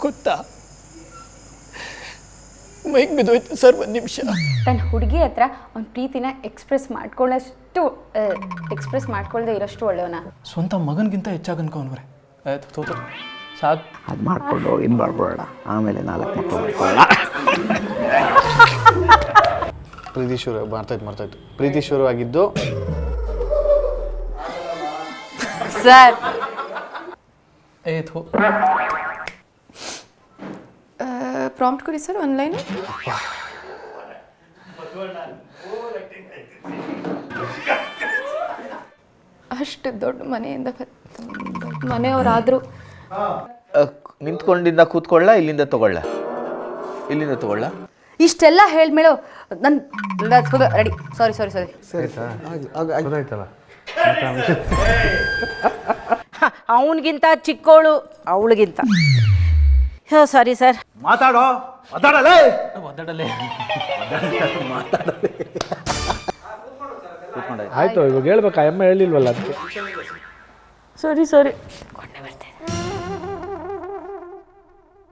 ಗೊತ್ತಾ? Mic ಬಿದ್ದೋಯ್ತು sir, ಒಂದು ನಿಮಿಷ. ತನ್ನ ಹುಡುಗಿ ಹತ್ರ ಅವ್ನ ಪ್ರೀತಿನ ಎಕ್ಸ್ಪ್ರೆಸ್ ಮಾಡ್ಕೊಳ್ಳದೆ ಇರೋಷ್ಟು ಒಳ್ಳೆಯವನ. ಸ್ವಂತ ಮಗನಿಗಿಂತ ಹೆಚ್ಚಾಗಿ ಅನ್ಕೊಂಡ್ರೆ ಆಯ್ತು, ತೋತ ಸಾಕು. ಅದು ಮಾಡ್ಕೊಂಡು ಇನ್ನು ಮಾಡ್ಬಿಡೋಣ, ಆಮೇಲೆ 4 ಮಕ್ಕಳು ಮಾಡ್ಕೊಳ್ಳೋಣ. ಪ್ರೀತಿ ಶುರು ಮಾಡ್ತಾಯಿತ್ತು. ಪ್ರೀತಿ ಶುರುವಾಗಿದ್ದು ಸರ್ ಏತು ಪ್ರಾಂಪ್ಟ್ ಕೊಡಿ ಸರ್ ಆನ್ಲೈನ್. ಅಷ್ಟು ದೊಡ್ಡ ಮನೆಯಿಂದ ಮನೆಯವರಾದರೂ ನಿಂತ್ಕೊಂಡಿಂದ ಕೂತ್ಕೊಳ್ಳ, ಇಲ್ಲಿಂದ ತಗೊಳ್ಳ, ಇಲ್ಲಿಂದ ತಗೊಳ್ಳ. ಇಷ್ಟೆಲ್ಲ ಹೇಳ್ಮೇಳೋ ನನ್ನ ರೆಡಿ. ಸಾರಿ ಅವನಿಗಿಂತ ಚಿಕ್ಕವಳು ಅವಳಿಗಿಂತ. Sorry sir. ಮಾತಾಡಲೇ. ಆಯ್ತು, ಇವಾಗ ಹೇಳ್ಬೇಕಾ? ಅಮ್ಮ ಹೇಳಿಲ್ವಲ್ಲ ಅದಕ್ಕೆ. ಸಾರಿ